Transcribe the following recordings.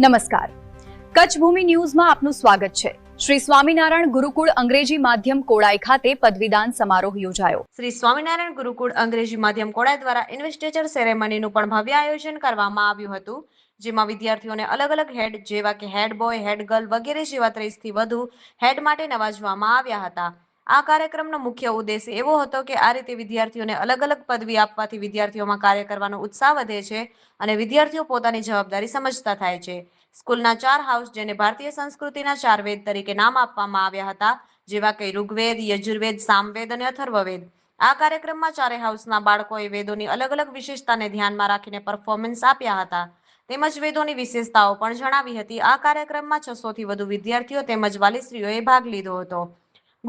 નમસ્કાર, કચ્છ ભૂમિ ન્યૂઝમાં આપનું સ્વાગત છે। શ્રી સ્વામિનારાયણ ગુરુકુળ અંગ્રેજી માધ્યમ કોડાઈ ખાતે પદવીદાન સમારોહ યોજાયો। શ્રી સ્વામિનારાયણ ગુરુકુળ અંગ્રેજી માધ્યમ કોડાઈ દ્વારા ઇન્વેસ્ટિચર સેરેમનીનું પણ ભવ્ય આયોજન કરવામાં આવ્યું હતું, જેમાં વિદ્યાર્થીઓને અલગ અલગ હેડ જેવા કે હેડ બોય, હેડ ગર્લ વગેરે જેવા 30 થી વધુ હેડ માટે નવાજવામાં આવ્યા હતા। આ કાર્યક્રમનો મુખ્ય ઉદ્દેશ એવો હતો કે આ રીતે વિદ્યાર્થીઓને અલગ અલગ પદવી આપવાથી વિદ્યાર્થીઓમાં કાર્ય કરવાનો ઉત્સાહ વધે છે અને વિદ્યાર્થીઓ પોતાની જવાબદારી સમજતા થાય છે। સ્કૂલના 4 હાઉસ, જેને ભારતીય સંસ્કૃતિના 4 વેદ તરીકે નામ આપવામાં આવ્યા હતા, જેવા કે ઋગ્વેદ, યજુર્વેદ, સામવેદ અને અથર્વવેદ। આ કાર્યક્રમમાં 4 હાઉસના બાળકોએ વેદોની અલગ અલગ વિશેષતાને ધ્યાનમાં રાખીને પરફોર્મન્સ આપ્યા હતા, તેમજ વેદોની વિશેષતાઓ પણ જણાવી હતી। આ કાર્યક્રમમાં 600 થી વધુ વિદ્યાર્થીઓ તેમજ વાલીશ્રીઓએ ભાગ લીધો હતો।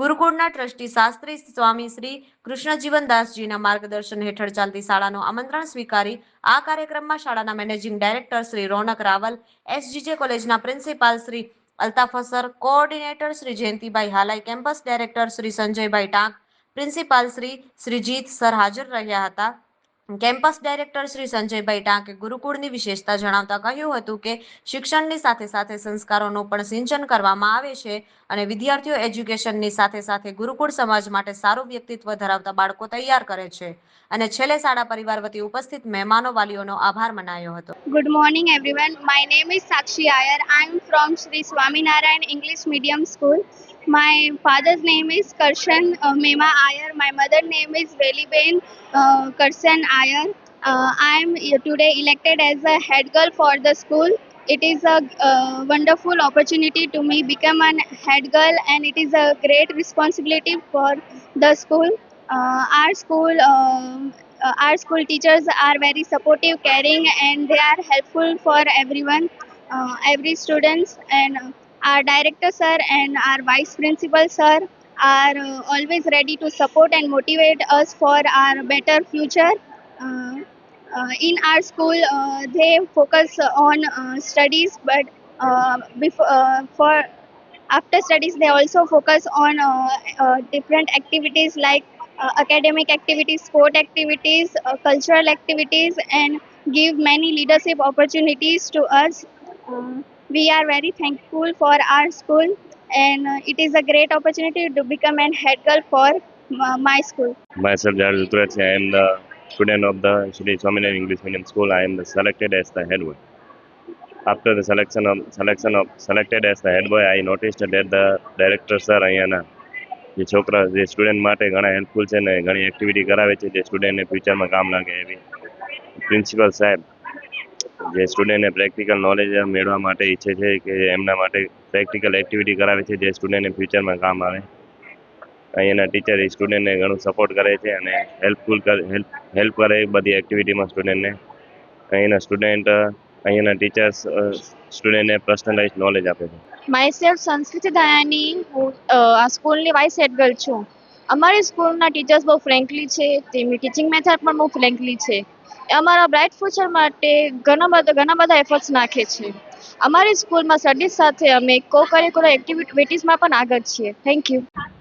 ગુરુકુળના ટ્રસ્ટી શાસ્ત્રી સ્વામી શ્રી કૃષ્ણજીવનદાસજીના માર્ગદર્શન હેઠળ ચાલતી શાળાનું આમંત્રણ સ્વીકારી આ કાર્યક્રમમાં શાળાના managing director Shri Ronak Raval, SGJ કોલેજના principal Shri Altaf Asar, coordinator Shri Jayantibhai Halai, campus director Shri Sanjaybhai Tank, principal Shri Shreejit sir હાજર રહ્યા હતા। કેમ્પસ ડાયરેક્ટર શ્રી સંજયભાઈ ટાંકે ગુરુકુળની વિશેષતા જણાવતા કહ્યું હતું કે શિક્ષણની સાથે સાથે સંસ્કારોનું પણ સિંચન કરવામાં આવે છે અને વિદ્યાર્થીઓ એજ્યુકેશનની સાથે સાથે ગુરુકુળ સમાજ માટે સારું વ્યક્તિત્વ ધરાવતા બાળકો તૈયાર કરે છે અને છેલ્લે શાળા પરિવાર વતી ઉપસ્થિત મહેમાનો વાલીઓનો આભાર માન્યો હતો। Good morning everyone. My name is Sakshi Iyer. I am from Sri Swaminarayan English Medium School. My father's name is Karshan Mema Iyer. My mother's name is Veliben Karshan Iyer. I am today elected as a head girl for the school. It is a wonderful opportunity to me become a head girl, and it is a great responsibility for the school. Our school teachers are very supportive, caring, and they are helpful for everyone, every students. And our director sir and our vice principal sir are always ready to support and motivate us for our better future. In our school, they focus on studies, but for after studies they also focus on different activities like academic activities, sport activities, cultural activities, and give many leadership opportunities to us. We are very thankful for our school, and it is a great opportunity to become an head girl for my school. Myself, Jarul Turetsi, I am the student of the Sri Swaminarayan English Medium School. I am selected as the head boy. After the selected as the head boy, I noticed that the director sir અહીંયાના જે છોકરા જે student માટે ઘણા helpful છે ને ઘણી activity કરાવે છે જે સ્ટુડન્ટને ફ્યુચરમાં કામ લાગે એવી પ્રિન્સિપલ સાહેબ જે સ્ટુડન્ટને પ્રેક્ટિકલ નોલેજ મેળવવા માટે ઈચ્છે છે કે એમના માટે પ્રેક્ટિકલ એક્ટિવિટી કરાવે છે જે સ્ટુડન્ટને ફ્યુચરમાં કામ આવે। અહીંયાના ટીચર એ સ્ટુડન્ટને ઘણું સપોર્ટ કરે છે અને હેલ્પ કરે બધી એક્ટિવિટીમાં સ્ટુડન્ટને। અહીંયાના સ્ટુડન્ટ અહીંયાના ટીચર્સ સ્ટુડન્ટને પર્સનલાઇઝ નોલેજ આપે છે। માયસેલ્ફ સંસ્કૃતિ દયાની હું આ સ્કૂલની વાઇસ હેડ ગર્લ છું। અમારી સ્કૂલના ટીચર્સ બહુ ફ્રેન્કલી છે, તેમની ટીચિંગ મેથડ પણ બહુ ફ્રેન્કલી છે। અમારા બ્રાઇટ ફ્યુચર માટે ઘણા બધા એફર્ટ્સ નાખે છે। અમારી સ્કૂલમાં સ્ટડીઝ સાથે અમે કો કરિક્યુલર એક્ટિવિટીઝમાં પણ આગળ છીએ। Thank you.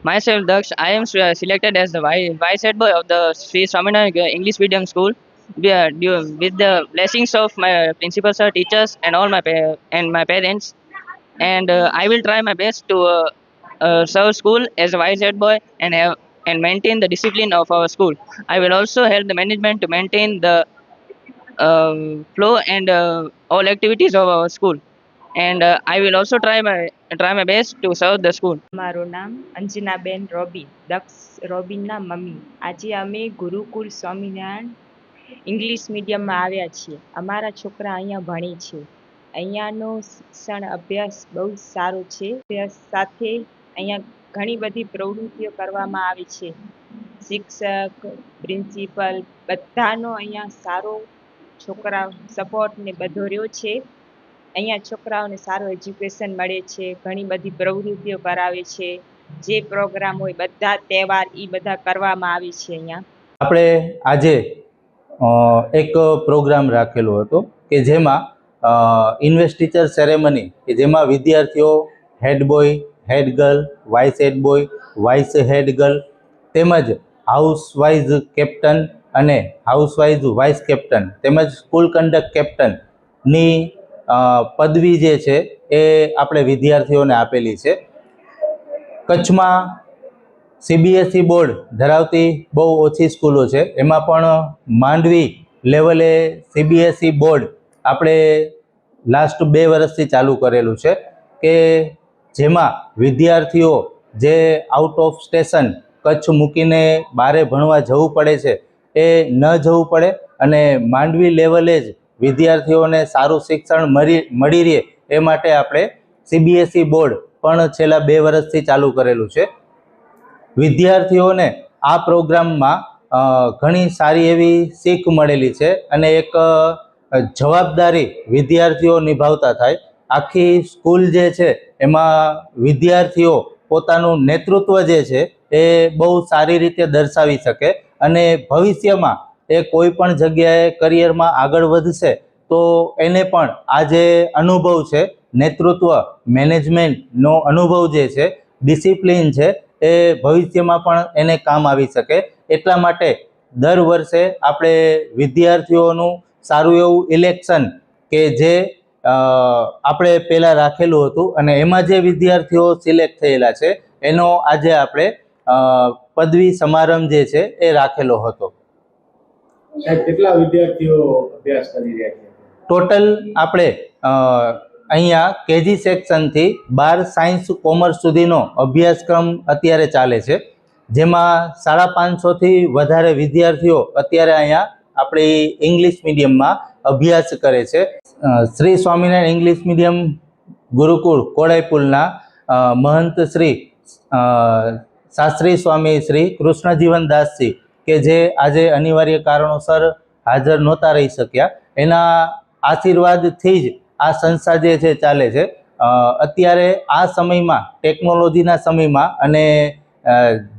Myself, Daksh, I am selected as the vice head boy of the Sri Swaminarayan English Medium School. With the blessings of my principal sir, teachers, and all my parents, and I will try my best to serve school as a vice head boy and maintain the discipline of our school. I will also help the management to maintain the flow and all activities of our school, and I will also try my best to serve the school. મારું નામ અંજનાબેન Robin, દક્ષ રોબિનના mummy. આજે અમે ગુરુકુળ Swaminarayan English મીડિયમમાં આવ્યા છીએ। અમારા છોકરા અહીંયા ભણે છે। અહીંયાનો શિક્ષણ અભ્યાસ બહુ સારો છે। અભ્યાસ સાથે અહીંયા ઘણી બધી પ્રવૃત્તિઓ કરવામાં આવે છે। શિક્ષક, પ્રિન્સિપલ બધાનો અહીંયા સારો છોકરા સપોર્ટ ને બધો રહ્યો છે। અહીંયા છોકરાઓને સારું એજ્યુકેશન મળે છે, ઘણી બધી પ્રવૃત્તિઓ કરાવે છે। જે પ્રોગ્રામ હોય બધા તહેવાર એ બધા કરવામાં આવે છે અહીંયા। આપણે આજે એક પ્રોગ્રામ રાખેલો હતો કે જેમાં ઇન્વેસ્ટિચર સેરેમની કે જેમાં વિદ્યાર્થીઓ head boy, head girl, vice head boy, vice head girl તેમજ હાઉસ વાઇઝ કેપ્ટન અને હાઉસ વાઇઝ વાઇસ કેપ્ટન તેમજ સ્કૂલ કંડક્ટ કેપ્ટનની પદવી જે છે એ આપણે વિદ્યાર્થીઓને આપેલી છે. કચ્છમાં CBSE બોર્ડ ધરાવતી બહુ ઓછી સ્કૂલો છે. એમાં પણ માંડવી લેવલે CBSE બોર્ડ આપણે લાસ્ટ 2 વર્ષથી ચાલુ કરેલું છે કે જેમાં વિદ્યાર્થીઓ જે આઉટ ઓફ સ્ટેશન કચ્છ મૂકીને બહારે ભણવા જવું પડે છે એ ન જવું પડે અને માંડવી લેવલે જ વિદ્યાર્થીઓને સારું શિક્ષણ મળી રહે એ માટે આપણે CBSE બોર્ડ પણ છેલ્લા 2 વર્ષથી ચાલુ કરેલું છે. વિદ્યાર્થીઓને આ પ્રોગ્રામમાં ઘણી સારી એવી શીખ મળેલી છે અને એક જવાબદારી વિદ્યાર્થીઓ નિભાવતા થાય. આખી સ્કૂલ જે છે એમાં વિદ્યાર્થીઓ પોતાનું નેતૃત્વ જે છે એ બહુ સારી રીતે દર્શાવી શકે અને ભવિષ્યમાં એ કોઈ પણ જગ્યાએ કરિયરમાં આગળ વધશે તો એને પણ આ જે અનુભવ છે, નેતૃત્વ મેનેજમેન્ટનો અનુભવ જે છે, ડિસિપ્લિન છે, એ ભવિષ્યમાં પણ એને કામ આવી શકે. એટલા માટે દર વર્ષે આપણે વિદ્યાર્થીઓનું સારું એવું ઇલેક્શન કે જે આપણે પહેલાં રાખેલું હતું અને એમાં જે વિદ્યાર્થીઓ સિલેક્ટ થયેલા છે એનો આજે આપણે પદવી સમારંભ જે છે એ રાખેલો હતો. કેટલા વિદ્યાર્થીઓ અભ્યાસ કરી રહ્યા છે? ટોટલ આપણે અહીંયા KG સેક્શનથી 12 સાયન્સ કોમર્સ સુધીનો અભ્યાસક્રમ અત્યારે ચાલે છે, જેમાં 550થી વધારે વિદ્યાર્થીઓ અત્યારે અહીંયા આપણી ઇંગ્લિશ મીડિયમમાં અભ્યાસ કરે છે. શ્રી સ્વામિનારાયણ ઇંગ્લિશ મીડિયમ ગુરુકુળ કોડાઈપુલના મહંત શ્રી શાસ્ત્રી સ્વામી શ્રી કૃષ્ણજીવનદાસજી કે જે આજે અનિવાર્ય કારણોસર હાજર નહોતા રહી શક્યા, એના આશીર્વાદથી જ આ સંસ્થા જે છે ચાલે છે. અત્યારે આ સમયમાં, ટેકનોલોજીના સમયમાં અને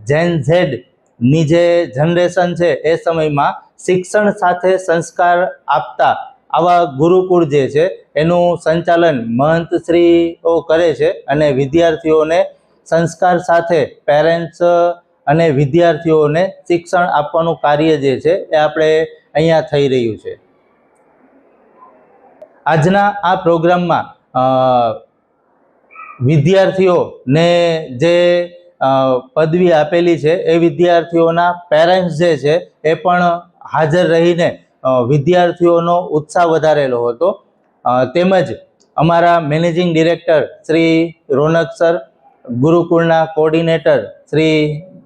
જેન ઝેડની જે જનરેશન છે એ સમયમાં શિક્ષણ સાથે સંસ્કાર આપતા આવા ગુરુકુળ જે છે એનું સંચાલન મહંતશ્રીઓ કરે છે અને વિદ્યાર્થીઓને સંસ્કાર સાથે પેરેન્ટ્સ અને વિદ્યાર્થીઓને શિક્ષણ આપવાનું કાર્ય જે છે એ આપણે અહીંયા થઈ રહ્યું છે. આજના આ પ્રોગ્રામમાં વિદ્યાર્થીઓને જે પદવી આપેલી છે એ વિદ્યાર્થીઓના પેરેન્ટ્સ જે છે એ પણ હાજર રહીને વિદ્યાર્થીઓનો ઉત્સાહ વધારેલો હતો. તેમજ અમારા મેનેજિંગ ડિરેક્ટર શ્રી રોનક સર, ગુરુકુળના કોર્ડિનેટર શ્રી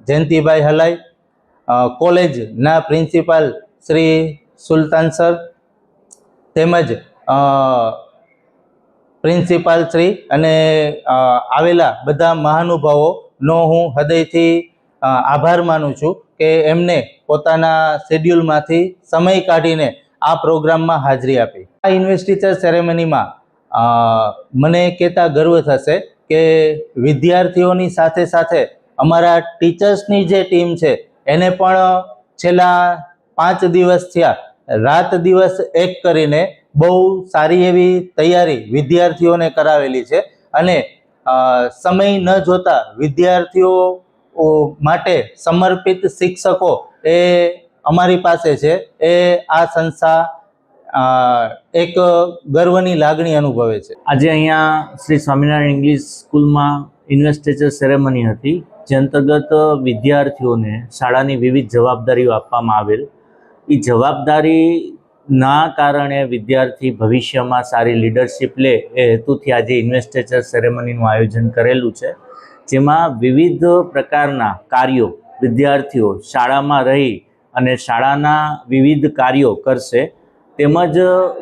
જયંતિભાઈ હલાઈ, કોલેજના પ્રિન્સિપાલ શ્રી સુલતાન સર, તેમજ પ્રિન્સિપાલ શ્રી અને આવેલા બધા મહાનુભાવોનો હું હૃદયથી આભાર માનું છું કે એમને પોતાના શેડ્યુલમાંથી સમય કાઢીને આ પ્રોગ્રામમાં હાજરી આપી. આ ઇન્વેસ્ટિચર સેરેમનીમાં મને કહેતા ગર્વ થશે કે વિદ્યાર્થીઓની સાથે સાથે અમારા ટીચર્સની જે ટીમ છે એને પણ છેલ્લા 5 દિવસ થયા રાત દિવસ એક કરીને બહુ સારી એવી તૈયારી વિદ્યાર્થીઓને કરાવેલી છે અને સમય ન જોતા વિદ્યાર્થીઓ માટે સમર્પિત શિક્ષકો એ અમારી પાસે છે. એ આ સંસ્થા એક ગર્વની લાગણી અનુભવે છે. આજે અહીંયા શ્રી સ્વામિનારાયણ ઇંગ્લિશ સ્કૂલમાં ઇન્વેસ્ટિચર સેરેમની હતી, જે અંતર્ગત વિદ્યાર્થીઓને શાળાની વિવિધ જવાબદારીઓ આપવામાં આવેલ. એ જવાબદારીના કારણે વિદ્યાર્થી ભવિષ્યમાં સારી લીડરશિપ લે એ હેતુથી આજે ઇન્વેસ્ટિચર સેરેમનીનું આયોજન કરેલું છે, જેમાં વિવિધ પ્રકારના કાર્યો વિદ્યાર્થીઓ શાળામાં રહી અને શાળાના વિવિધ કાર્યો કરશે, તેમજ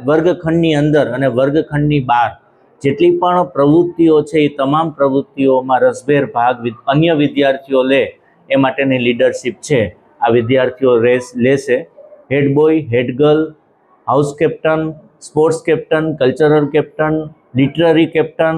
વર્ગખંડની અંદર અને વર્ગખંડની બહાર જેટલી પણ પ્રવૃત્તિઓ છે એ તમામ પ્રવૃત્તિઓમાં રસભેર ભાગ અન્ય વિદ્યાર્થીઓ લે એ માટેની લીડરશિપ છે આ વિદ્યાર્થીઓ લેશે. Head boy, head girl, house captain, sports captain, cultural captain, literary captain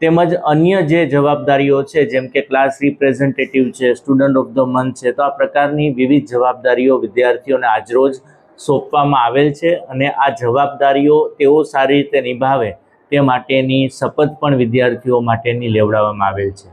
તેમજ અન્ય જે જવાબદારીઓ છે જેમ કે ક્લાસ રિપ્રેઝેન્ટેટિવ છે, સ્ટુડન્ટ ઓફ ધ મંથ છે, તો આ પ્રકારની વિવિધ જવાબદારીઓ વિદ્યાર્થીઓને આજરોજ સોંપવામાં આવેલ છે અને આ જવાબદારીઓ તેઓ સારી રીતે નિભાવે તે માટેની શપથ પણ વિદ્યાર્થીઓ માટેની લેવડાવવામાં આવેલ છે.